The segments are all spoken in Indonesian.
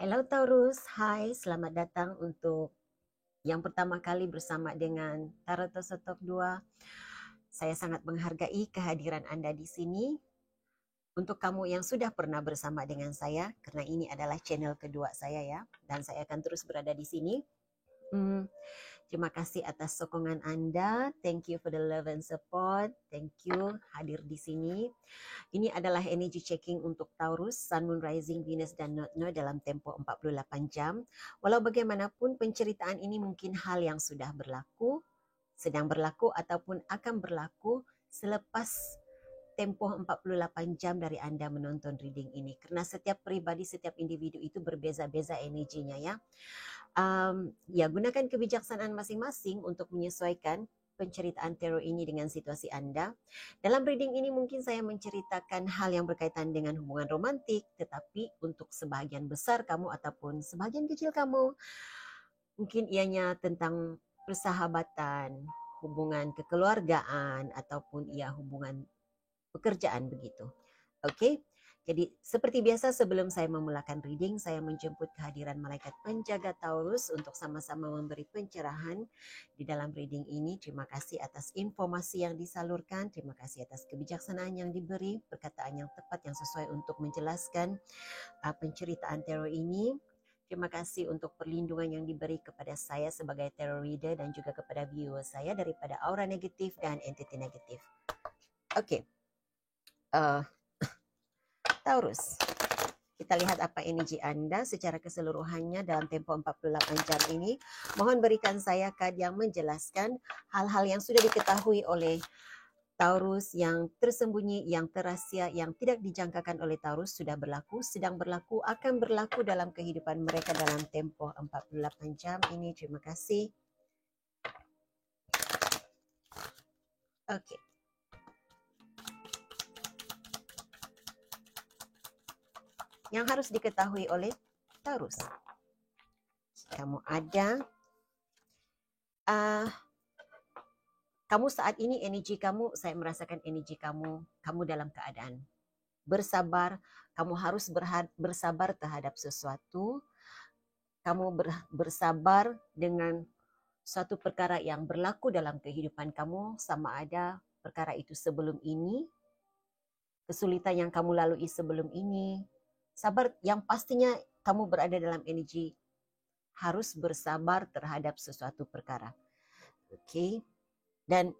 Hello Taurus, hai, selamat datang untuk yang pertama kali bersama dengan Tarot Tosotok 2. Saya sangat menghargai kehadiran Anda di sini. Untuk kamu yang sudah pernah bersama dengan saya, karena ini adalah channel kedua saya ya, dan saya akan terus berada di sini. Terima kasih atas sokongan Anda. Thank you for the love and support. Thank you hadir di sini. Ini adalah energy checking untuk Taurus, Sun, Moon, Rising, Venus, dan North Node dalam tempo 48 jam. Walau bagaimanapun penceritaan ini mungkin hal yang sudah berlaku, sedang berlaku, ataupun akan berlaku selepas tempo 48 jam dari Anda menonton reading ini. Karena setiap pribadi, setiap individu itu berbeza-beza energinya ya. Ya, gunakan kebijaksanaan masing-masing untuk menyesuaikan penceritaan tarot ini dengan situasi Anda. Dalam reading ini mungkin saya menceritakan hal yang berkaitan dengan hubungan romantik, tetapi untuk sebagian besar kamu ataupun sebagian kecil kamu, mungkin ianya tentang persahabatan, hubungan kekeluargaan, ataupun hubungan pekerjaan begitu. Oke? Jadi seperti biasa sebelum saya memulakan reading, saya menjemput kehadiran malaikat penjaga Taurus untuk sama-sama memberi pencerahan di dalam reading ini. Terima kasih atas informasi yang disalurkan, terima kasih atas kebijaksanaan yang diberi, perkataan yang tepat yang sesuai untuk menjelaskan penceritaan tarot ini. Terima kasih untuk perlindungan yang diberi kepada saya sebagai tarot reader dan juga kepada viewer saya daripada aura negatif dan entiti negatif. Oke. Taurus, kita lihat apa energi Anda secara keseluruhannya dalam tempo 48 jam ini. Mohon berikan saya kad yang menjelaskan hal-hal yang sudah diketahui oleh Taurus, yang tersembunyi, yang terahsia, yang tidak dijangkakan oleh Taurus sudah berlaku, sedang berlaku, akan berlaku dalam kehidupan mereka dalam tempo 48 jam ini. Terima kasih. Oke. Yang harus diketahui oleh Taurus. Kamu ada kamu saat ini energi kamu, saya merasakan energi kamu dalam keadaan bersabar. Kamu harus bersabar terhadap sesuatu. Kamu bersabar dengan suatu perkara yang berlaku dalam kehidupan kamu, sama ada perkara itu sebelum ini, kesulitan yang kamu lalui sebelum ini. Sabar, yang pastinya kamu berada dalam energi harus bersabar terhadap sesuatu perkara. Oke. Dan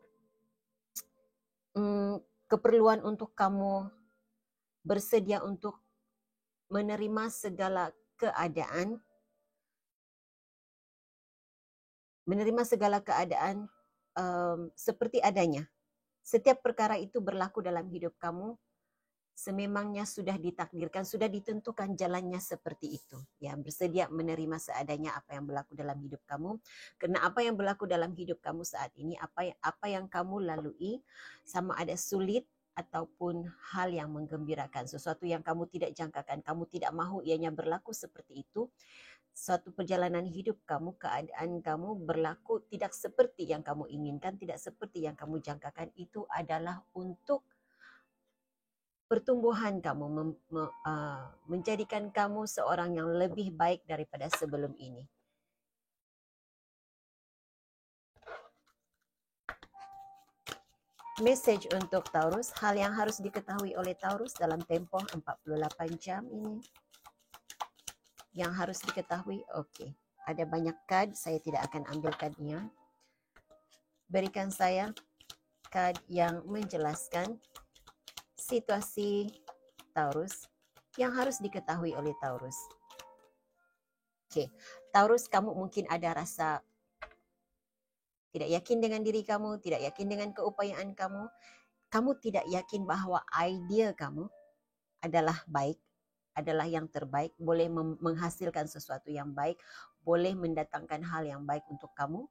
keperluan untuk kamu bersedia untuk menerima segala keadaan, seperti adanya. Setiap perkara itu berlaku dalam hidup kamu sememangnya sudah ditakdirkan, sudah ditentukan jalannya seperti itu. Ya, bersedia menerima seadanya apa yang berlaku dalam hidup kamu. Karena apa yang berlaku dalam hidup kamu saat ini, apa yang kamu lalui, sama ada sulit ataupun hal yang menggembirakan, sesuatu yang kamu tidak jangkakan, kamu tidak mahu ianya berlaku seperti itu. Suatu perjalanan hidup kamu, keadaan kamu berlaku tidak seperti yang kamu inginkan, tidak seperti yang kamu jangkakan, itu adalah untuk pertumbuhan kamu, menjadikan kamu seorang yang lebih baik daripada sebelum ini. Message untuk Taurus, hal yang harus diketahui oleh Taurus dalam tempo 48 jam ini. Yang harus diketahui, oke. Ada banyak kad, saya tidak akan ambil kadnya. Berikan saya kad yang menjelaskan situasi Taurus yang harus diketahui oleh Taurus. Oke, Taurus, kamu mungkin ada rasa tidak yakin dengan diri kamu, tidak yakin dengan keupayaan kamu. Kamu tidak yakin bahwa idea kamu adalah baik, adalah yang terbaik, boleh menghasilkan sesuatu yang baik, boleh mendatangkan hal yang baik untuk kamu.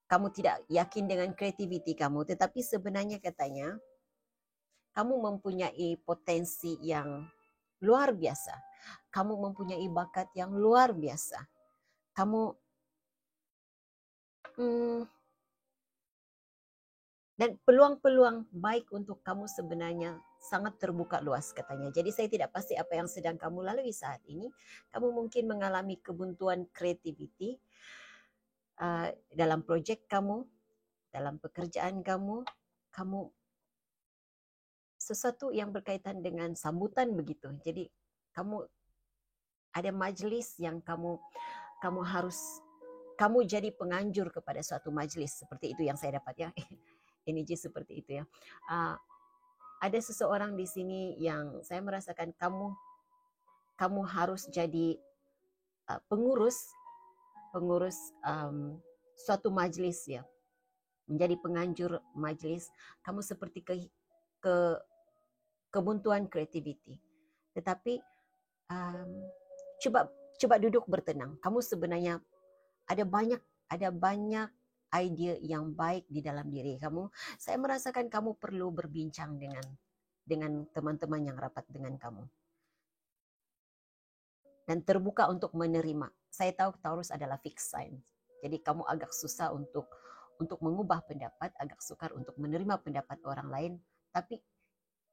Kamu tidak yakin dengan kreativiti kamu, tetapi sebenarnya katanya kamu mempunyai potensi yang luar biasa. Kamu mempunyai bakat yang luar biasa. Kamu dan peluang-peluang baik untuk kamu sebenarnya sangat terbuka luas katanya. Jadi saya tidak pasti apa yang sedang kamu lalui saat ini. Kamu mungkin mengalami kebuntuan creativity dalam proyek kamu, dalam pekerjaan kamu, kamu sesuatu yang berkaitan dengan sambutan begitu. Jadi kamu ada majelis yang kamu harus jadi penganjur kepada suatu majelis, seperti itu yang saya dapat ya. Energi seperti itu ya. Ada seseorang di sini yang saya merasakan kamu harus jadi pengurus suatu majelis ya, menjadi penganjur majelis. Kamu seperti kebuntuan creativity, tetapi coba duduk bertenang. Kamu sebenarnya ada banyak ide yang baik di dalam diri kamu. Saya merasakan kamu perlu berbincang dengan teman-teman yang rapat dengan kamu dan terbuka untuk menerima. Saya tahu Taurus adalah fixed sign, jadi kamu agak susah untuk mengubah pendapat, agak sukar untuk menerima pendapat orang lain. Tapi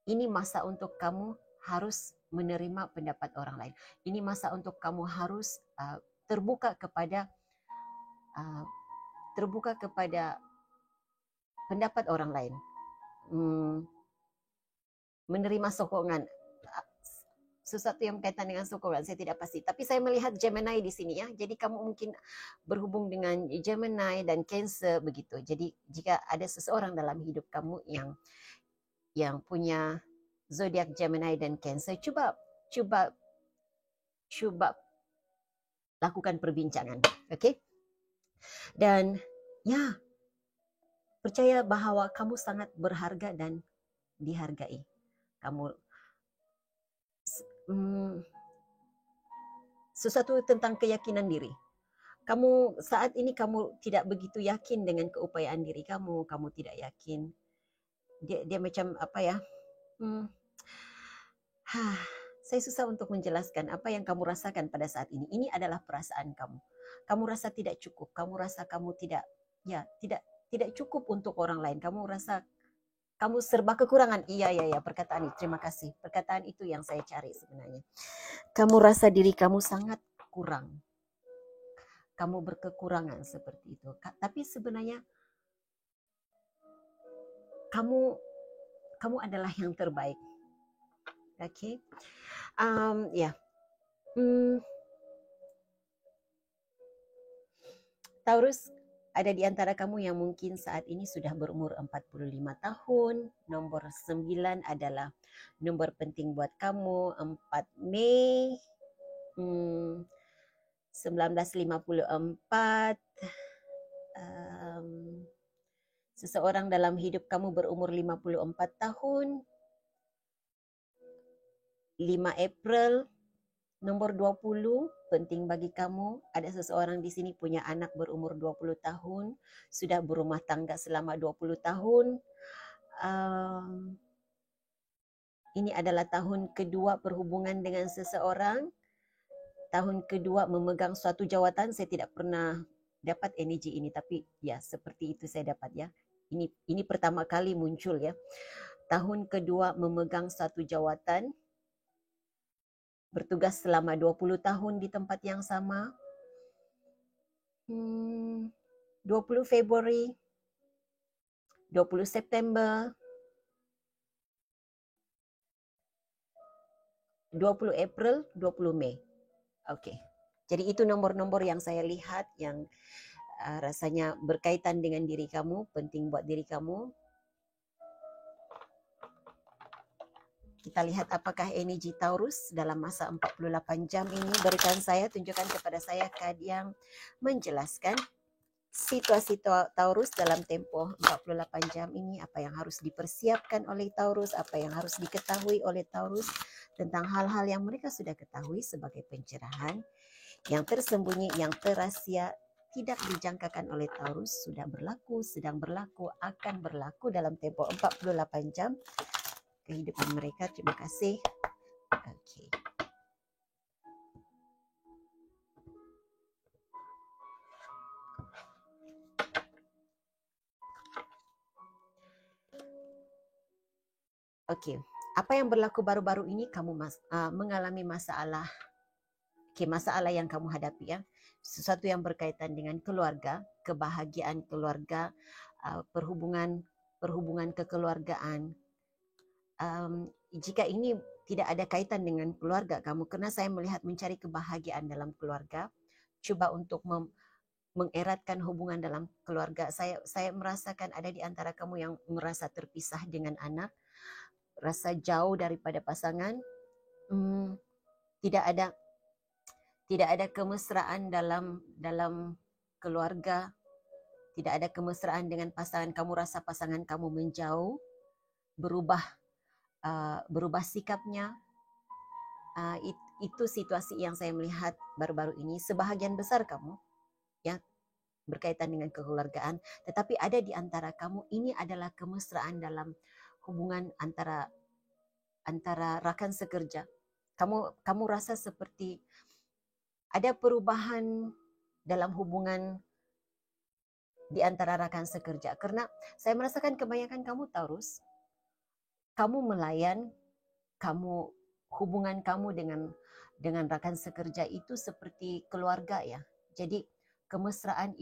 ini masa untuk kamu harus menerima pendapat orang lain. Ini masa untuk kamu harus terbuka kepada pendapat orang lain, menerima sokongan. Sesuatu yang berkaitan dengan sokongan, saya tidak pasti. Tapi saya melihat Gemini di sini ya. Jadi kamu mungkin berhubung dengan Gemini dan Cancer begitu. Jadi jika ada seseorang dalam hidup kamu yang punya zodiak Gemini dan Cancer, coba lakukan perbincangan, oke? Dan ya, percaya bahwa kamu sangat berharga dan dihargai. Kamu sesuatu tentang keyakinan diri. Kamu saat ini kamu tidak begitu yakin dengan keupayaan diri kamu. Kamu tidak yakin. Dia macam apa ya? Saya susah untuk menjelaskan apa yang kamu rasakan pada saat ini. Ini adalah perasaan kamu. Kamu rasa tidak cukup. Kamu rasa kamu tidak cukup untuk orang lain. Kamu rasa kamu serba kekurangan. Iya, perkataan itu. Terima kasih. Perkataan itu yang saya cari sebenarnya. Kamu rasa diri kamu sangat kurang. Kamu berkekurangan seperti itu. Tapi sebenarnya kamu adalah yang terbaik. Oke. Taurus, ada di antara kamu yang mungkin saat ini sudah berumur 45 tahun. Nomor 9 adalah nomor penting buat kamu. 4 Mei 1954. Seseorang dalam hidup kamu berumur 54 tahun. 5 April nomor 20, penting bagi kamu. Ada seseorang di sini punya anak berumur 20 tahun, sudah berumah tangga selama 20 tahun. Ini adalah tahun kedua perhubungan dengan seseorang. Tahun kedua memegang suatu jawatan. Saya tidak pernah dapat energi ini, tapi ya seperti itu saya dapat ya. Ini pertama kali muncul ya. Tahun kedua memegang suatu jawatan. Bertugas selama 20 tahun di tempat yang sama. 20 Februari, 20 September, 20 April, 20 Mei. Oke. Jadi itu nomor-nomor yang saya lihat yang rasanya berkaitan dengan diri kamu, penting buat diri kamu. Kita lihat apakah energi Taurus dalam masa 48 jam ini. Berikan saya, tunjukkan kepada saya kad yang menjelaskan situasi Taurus dalam tempo 48 jam ini. Apa yang harus dipersiapkan oleh Taurus, apa yang harus diketahui oleh Taurus tentang hal-hal yang mereka sudah ketahui sebagai pencerahan. Yang tersembunyi, yang terahsia, tidak dijangkakan oleh Taurus, sudah berlaku, sedang berlaku, akan berlaku dalam tempo 48 jam kehidupan mereka. Terima kasih. Oke. Oke. Apa yang berlaku baru-baru ini, kamu mengalami masalah, masalah yang kamu hadapi ya, sesuatu yang berkaitan dengan keluarga, kebahagiaan keluarga, perhubungan kekeluargaan. Jika ini tidak ada kaitan dengan keluarga kamu, karena saya melihat mencari kebahagiaan dalam keluarga, coba untuk mengeratkan hubungan dalam keluarga. Saya merasakan ada di antara kamu yang merasa terpisah dengan anak, rasa jauh daripada pasangan, tidak ada kemesraan dalam keluarga, tidak ada kemesraan dengan pasangan kamu, rasa pasangan kamu menjauh, berubah sikapnya. Itu situasi yang saya melihat baru-baru ini. Sebahagian besar kamu ya berkaitan dengan kekeluargaan, tetapi ada di antara kamu ini adalah kemesraan dalam hubungan antara rakan sekerja. Kamu rasa seperti ada perubahan dalam hubungan di antara rakan sekerja, karena saya merasakan kebanyakan kamu Taurus, kamu melayan, hubungan kamu dengan rakan sekerja itu seperti keluarga ya. Jadi kemesraan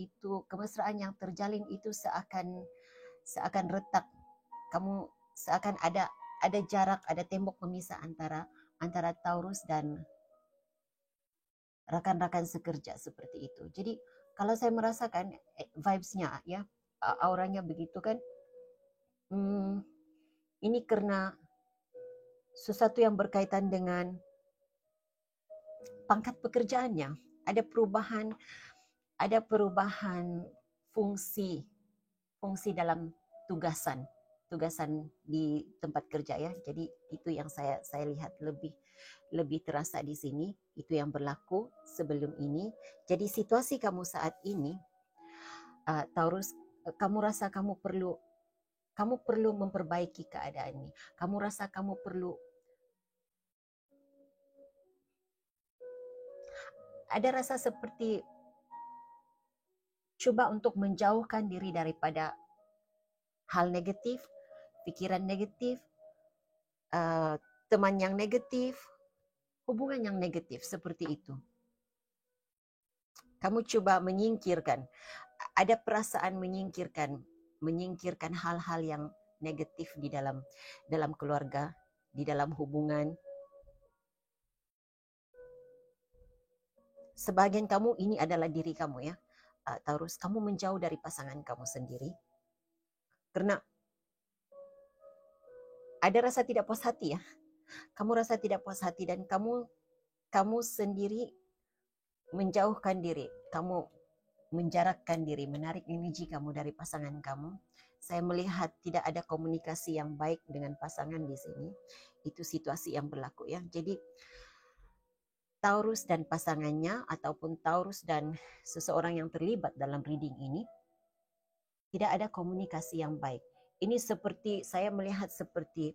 yang terjalin itu seakan retak. Kamu seakan ada jarak, ada tembok pemisah antara Taurus dan rakan-rakan sekerja seperti itu. Jadi kalau saya merasakan vibes-nya ya, auranya begitu kan, ini karena sesuatu yang berkaitan dengan pangkat pekerjaannya, ada perubahan fungsi dalam tugasan di tempat kerja ya. Jadi itu yang saya lihat lebih terasa di sini, itu yang berlaku sebelum ini. Jadi situasi kamu saat ini, Taurus, kamu rasa kamu perlu memperbaiki keadaan ini. Kamu rasa kamu perlu ada rasa seperti coba untuk menjauhkan diri daripada hal negatif, pikiran negatif, teman yang negatif, hubungan yang negatif seperti itu. Kamu coba menyingkirkan, ada perasaan menyingkirkan hal-hal yang negatif di dalam keluarga, di dalam hubungan. Sebagian kamu ini adalah diri kamu ya, Taurus, kamu menjauh dari pasangan kamu sendiri karena ada rasa tidak puas hati ya. Kamu rasa tidak puas hati dan kamu sendiri menjauhkan diri, kamu menjarakkan diri, menarik energi kamu dari pasangan kamu. Saya melihat tidak ada komunikasi yang baik dengan pasangan di sini. Itu situasi yang berlaku ya. Jadi Taurus dan pasangannya ataupun Taurus dan seseorang yang terlibat dalam reading ini tidak ada komunikasi yang baik. Ini seperti saya melihat seperti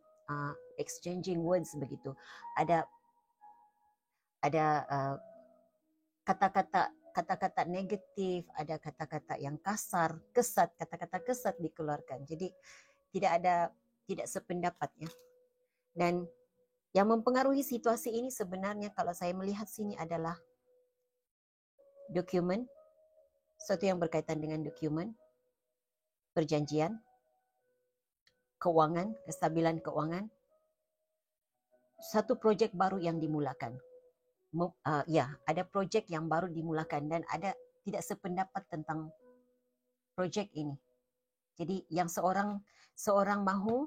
exchanging words begitu. Ada kata-kata negatif, ada kata-kata yang kasar, kata-kata kesat dikeluarkan. Jadi tidak sependapat ya. Dan yang mempengaruhi situasi ini sebenarnya kalau saya melihat sini adalah dokumen, sesuatu yang berkaitan dengan dokumen, perjanjian, keuangan, kestabilan keuangan, satu proyek baru yang dimulakan. Ada proyek yang baru dimulakan dan ada tidak sependapat tentang proyek ini. Jadi yang seorang mahu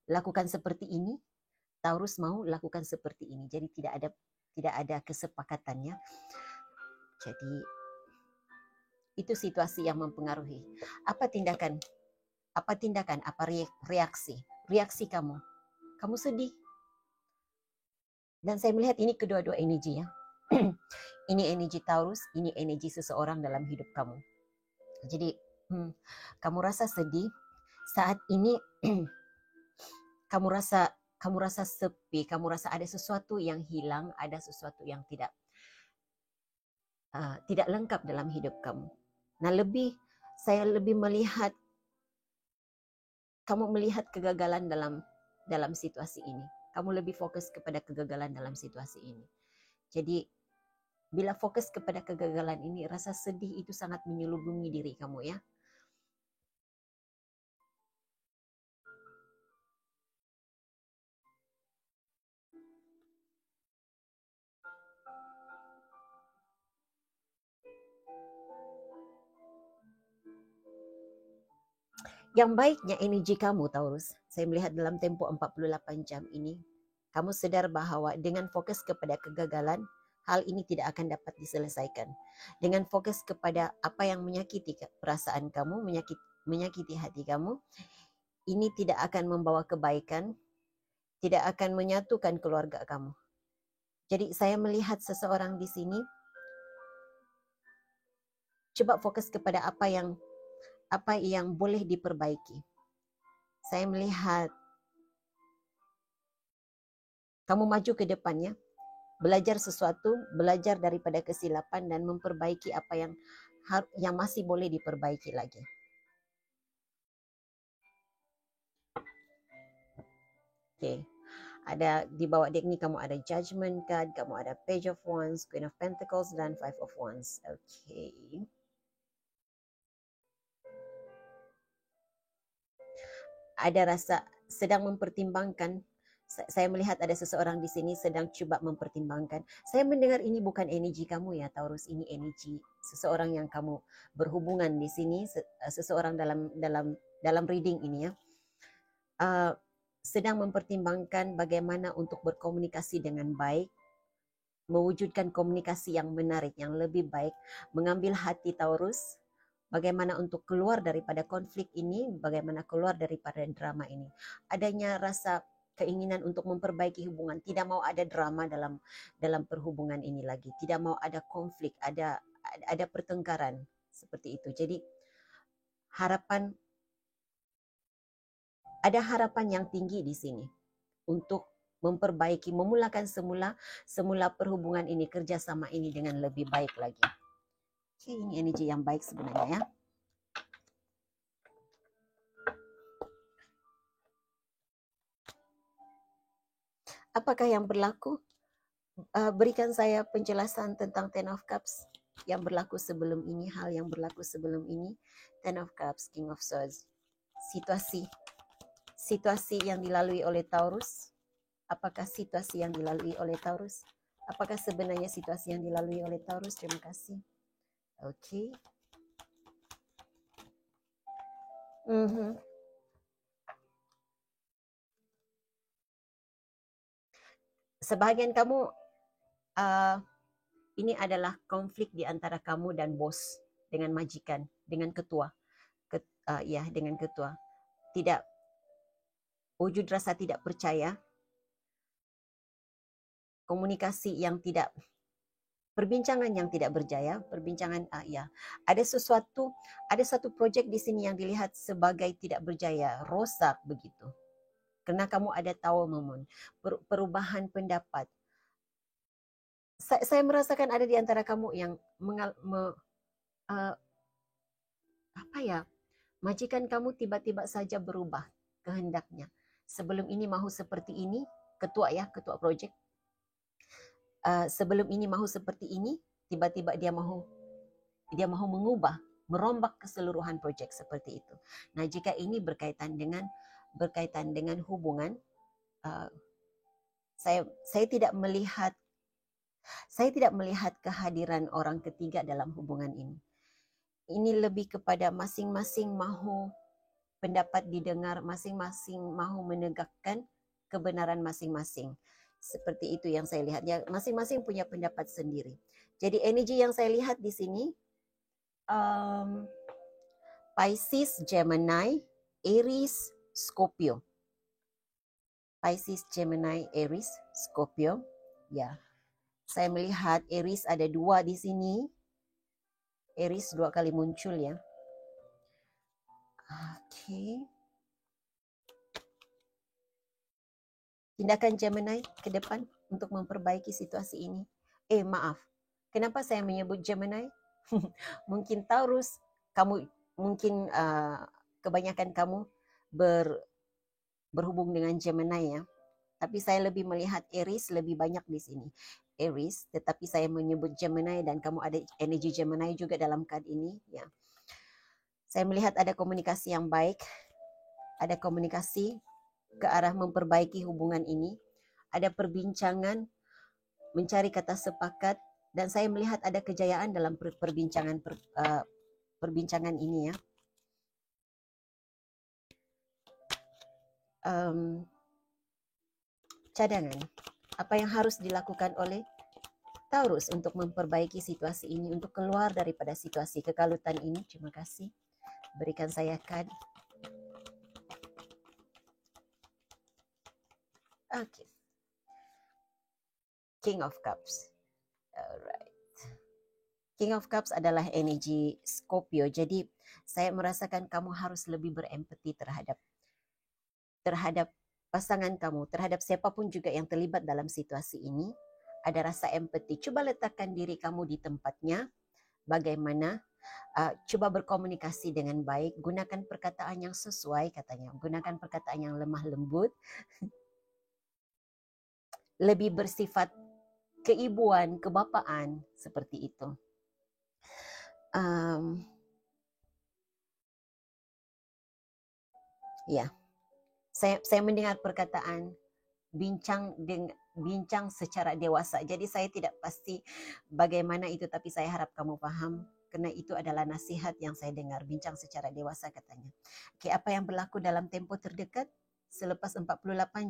lakukan seperti ini, Taurus mau lakukan seperti ini. Jadi tidak ada kesepakatannya. Jadi itu situasi yang mempengaruhi. Apa tindakan? Apa reaksi kamu? Kamu sedih. Dan saya melihat ini kedua-dua energi ya. Ini energi Taurus, ini energi seseorang dalam hidup kamu. Jadi kamu rasa sedih saat ini. kamu rasa sepi, kamu rasa ada sesuatu yang hilang, ada sesuatu yang tidak lengkap dalam hidup kamu. Nah, saya lebih melihat kamu melihat kegagalan dalam situasi ini. Kamu lebih fokus kepada kegagalan dalam situasi ini. Jadi bila fokus kepada kegagalan ini, rasa sedih itu sangat menyelubungi diri kamu ya. Yang baiknya energi kamu, Taurus, saya melihat dalam tempo 48 jam ini, kamu sadar bahwa dengan fokus kepada kegagalan, hal ini tidak akan dapat diselesaikan. Dengan fokus kepada apa yang menyakiti perasaan kamu, menyakiti hati kamu, ini tidak akan membawa kebaikan, tidak akan menyatukan keluarga kamu. Jadi saya melihat seseorang di sini, coba fokus kepada apa yang boleh diperbaiki. Saya melihat kamu maju ke depannya, belajar sesuatu, belajar daripada kesilapan dan memperbaiki apa yang masih boleh diperbaiki lagi. Oke. Ada di bawah deck ni kamu ada Judgment card, kamu ada Page of Wands, Queen of Pentacles dan Five of Wands. Oke. Ada rasa sedang mempertimbangkan. Saya melihat ada seseorang di sini sedang cuba mempertimbangkan. Saya mendengar ini bukan energi kamu ya Taurus, ini energi seseorang yang kamu berhubungan di sini, seseorang dalam reading ini ya. Sedang mempertimbangkan bagaimana untuk berkomunikasi dengan baik, mewujudkan komunikasi yang menarik, yang lebih baik, mengambil hati Taurus, bagaimana untuk keluar daripada konflik ini, bagaimana keluar daripada drama ini. Adanya rasa keinginan untuk memperbaiki hubungan, tidak mau ada drama dalam perhubungan ini lagi, tidak mau ada konflik, ada pertengkaran seperti itu. Jadi ada harapan yang tinggi di sini untuk memperbaiki, memulakan semula perhubungan ini, kerjasama ini dengan lebih baik lagi. Oke, ini energi yang baik sebenarnya ya. Apakah yang berlaku? Berikan saya penjelasan tentang Ten of Cups yang berlaku sebelum ini, hal yang berlaku sebelum ini. Ten of Cups, King of Swords. Situasi yang dilalui oleh Taurus. Apakah situasi yang dilalui oleh Taurus? Apakah sebenarnya situasi yang dilalui oleh Taurus? Terima kasih. Oke. Sebahagian kamu ini adalah konflik di antara kamu dan bos, dengan majikan, dengan ketua. Dengan ketua. Tidak, wujud rasa tidak percaya, komunikasi yang tidak, perbincangan yang tidak berjaya, ada satu proyek di sini yang dilihat sebagai tidak berjaya, rosak begitu. Karena kamu ada Tower Moment, perubahan pendapat. Saya merasakan ada di antara kamu yang majikan kamu tiba-tiba saja berubah kehendaknya. Sebelum ini mahu seperti ini, ketua projek. Sebelum ini mahu seperti ini, tiba-tiba dia mahu mengubah, merombak keseluruhan projek seperti itu. Nah, jika ini berkaitan dengan hubungan, saya tidak melihat kehadiran orang ketiga dalam hubungan ini. Ini lebih kepada masing-masing mahu pendapat didengar, masing-masing mahu menegakkan kebenaran masing-masing. Seperti itu yang saya lihat. Ya, masing-masing punya pendapat sendiri. Jadi energi yang saya lihat di sini, Pisces, Gemini, Aries, Scorpio. Pisces, Gemini, Aries, Scorpio. Ya, saya melihat Aries ada 2 di sini. Aries 2 kali muncul ya. Oke. Tindakan Gemini ke depan untuk memperbaiki situasi ini. Maaf. Kenapa saya menyebut Gemini? Mungkin Taurus, kamu mungkin kebanyakan kamu berhubung dengan Gemini ya. Tapi saya lebih melihat Aries lebih banyak di sini. Aries, tetapi saya menyebut Gemini dan kamu ada energi Gemini juga dalam kad ini ya. Saya melihat ada komunikasi yang baik, ada komunikasi ke arah memperbaiki hubungan ini, ada perbincangan mencari kata sepakat, dan saya melihat ada kejayaan dalam perbincangan ini ya. Cadangan, apa yang harus dilakukan oleh Taurus untuk memperbaiki situasi ini, untuk keluar daripada situasi kekalutan ini? Terima kasih. Berikan saya kad. Oke. King of Cups. Alright. King of Cups adalah energi Scorpio. Jadi saya merasakan kamu harus lebih berempati terhadap pasangan kamu, terhadap siapapun juga yang terlibat dalam situasi ini. Ada rasa empati. Coba letakkan diri kamu di tempatnya. Bagaimana? Coba berkomunikasi dengan baik. Gunakan perkataan yang sesuai katanya. Gunakan perkataan yang lemah lembut. Lebih bersifat keibuan, kebapaan. Seperti itu. Ya. Saya mendengar perkataan bincang secara dewasa. Jadi saya tidak pasti bagaimana itu, tapi saya harap kamu paham karena itu adalah nasihat yang saya dengar, bincang secara dewasa katanya. Oke, apa yang berlaku dalam tempo terdekat selepas 48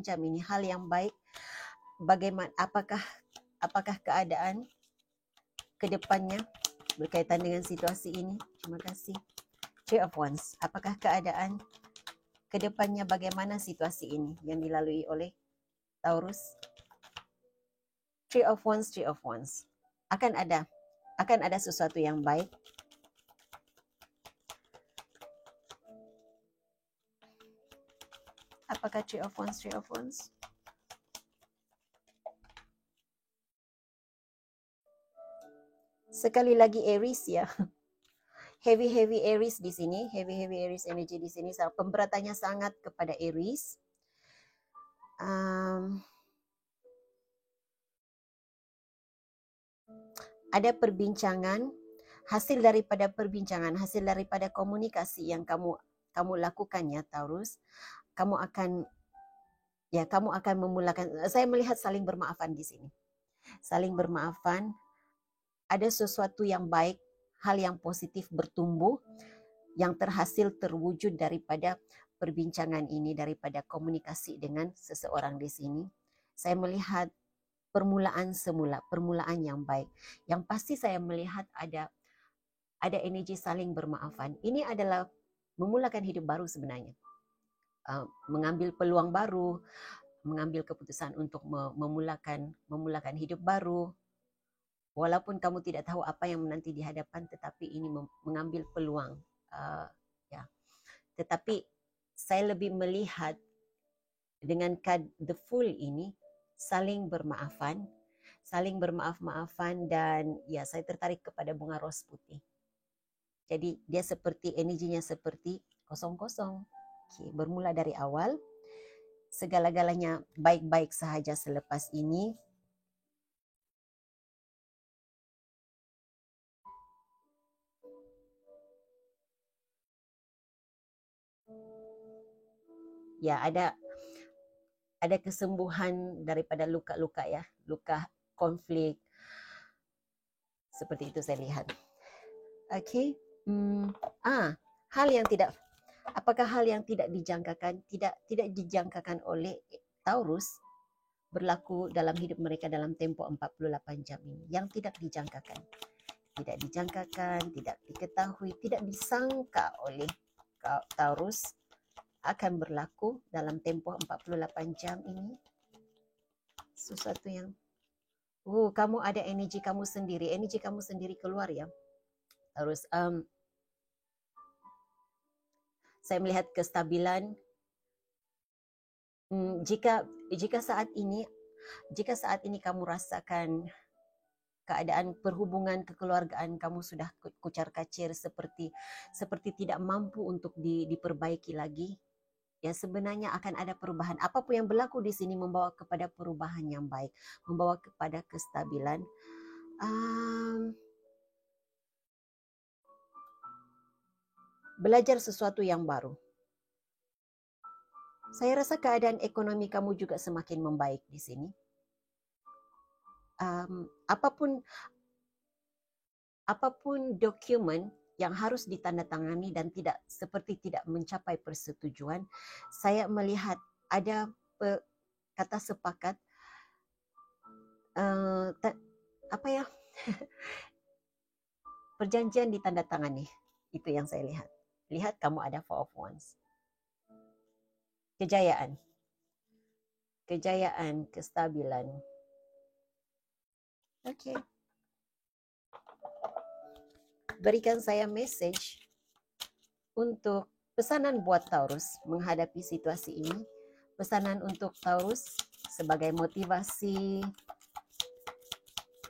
jam ini, hal yang baik, bagaimana, apakah keadaan ke depannya berkaitan dengan situasi ini? Terima kasih. Three of Wands, apakah keadaan kedepannya, bagaimana situasi ini yang dilalui oleh Taurus? Three of Wands, Three of Wands. Akan ada sesuatu yang baik. Apakah Three of Wands, Three of Wands? Sekali lagi Aries ya. Heavy Aries di sini, heavy Aries energy di sini. Pemberatannya sangat kepada Aries. Ada perbincangan, hasil daripada perbincangan, hasil daripada komunikasi yang kamu lakukan ya Taurus. Kamu akan memulakan. Saya melihat saling bermaafan di sini. Saling bermaafan. Ada sesuatu yang baik, hal yang positif bertumbuh, yang terwujud daripada perbincangan ini, daripada komunikasi dengan seseorang di sini. Saya melihat permulaan yang baik. Yang pasti saya melihat ada energi saling bermaafan. Ini adalah memulakan hidup baru sebenarnya. Mengambil peluang baru, mengambil keputusan untuk memulakan hidup baru. Walaupun kamu tidak tahu apa yang menanti di hadapan, tetapi ini mengambil peluang. Ya. Tetapi saya lebih melihat dengan kad The Fool ini saling bermaafan, saling bermaaf-maafan, dan ya saya tertarik kepada bunga ros putih. Jadi dia seperti energinya seperti kosong-kosong. Bermula dari awal, segala-galanya baik-baik sahaja selepas ini. Ya, ada kesembuhan daripada luka-luka ya, luka konflik. Seperti itu saya lihat. Oke. Apakah hal yang tidak dijangkakan oleh Taurus berlaku dalam hidup mereka dalam tempo 48 jam ini? Yang tidak dijangkakan, tidak diketahui, tidak disangka oleh Taurus akan berlaku dalam tempo 48 jam ini. Sesuatu yang kamu ada energi kamu sendiri keluar ya. Terus saya melihat kestabilan. Jika saat ini kamu rasakan keadaan perhubungan kekeluargaan kamu sudah kucar kacir, seperti tidak mampu untuk diperbaiki lagi, Ya, sebenarnya akan ada perubahan. Apapun yang berlaku di sini membawa kepada perubahan yang baik, membawa kepada kestabilan. Belajar sesuatu yang baru. Saya rasa keadaan ekonomi kamu juga semakin membaik di sini. Apapun dokumen yang harus ditandatangani dan tidak mencapai persetujuan, saya melihat ada kata sepakat perjanjian ditandatangani. Itu yang saya lihat. Lihat, kamu ada Four of Wands. Kejayaan, kestabilan. Oke. Berikan saya message untuk pesanan buat Taurus menghadapi situasi ini. Pesanan untuk Taurus sebagai motivasi,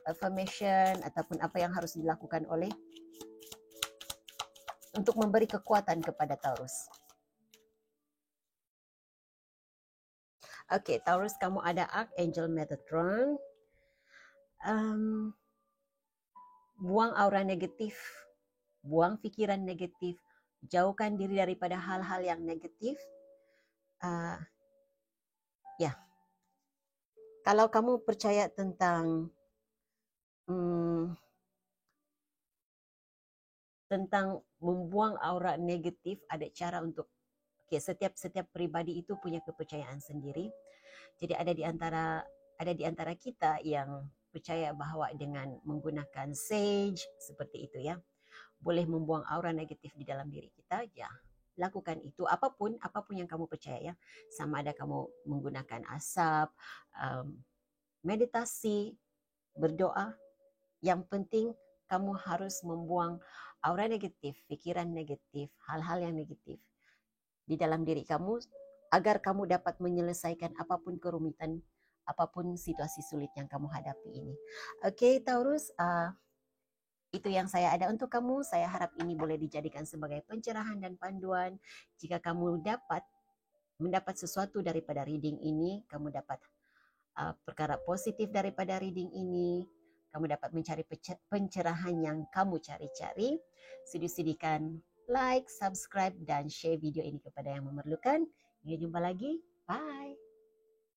affirmation, ataupun apa yang harus dilakukan untuk memberi kekuatan kepada Taurus. Oke, Taurus, kamu ada Archangel Metatron. Buang aura negatif, buang pikiran negatif, jauhkan diri daripada hal-hal yang negatif. Kalau kamu percaya tentang membuang aura negatif, ada cara untuk setiap pribadi itu punya kepercayaan sendiri. Jadi ada di antara kita yang percaya bahwa dengan menggunakan sage seperti itu ya, boleh membuang aura negatif di dalam diri kita. Ya, lakukan itu, apapun yang kamu percaya ya. Sama ada kamu menggunakan asap, meditasi, berdoa. Yang penting kamu harus membuang aura negatif, pikiran negatif, hal-hal yang negatif di dalam diri kamu, agar kamu dapat menyelesaikan apapun kerumitan, apapun situasi sulit yang kamu hadapi ini. Oke, Taurus, itu yang saya ada untuk kamu. Saya harap ini boleh dijadikan sebagai pencerahan dan panduan. Jika kamu mendapat sesuatu daripada reading ini, kamu dapat perkara positif daripada reading ini, kamu dapat mencari pencerahan yang kamu cari-cari, sidikan like, subscribe, dan share video ini kepada yang memerlukan. Hingga jumpa lagi. Bye.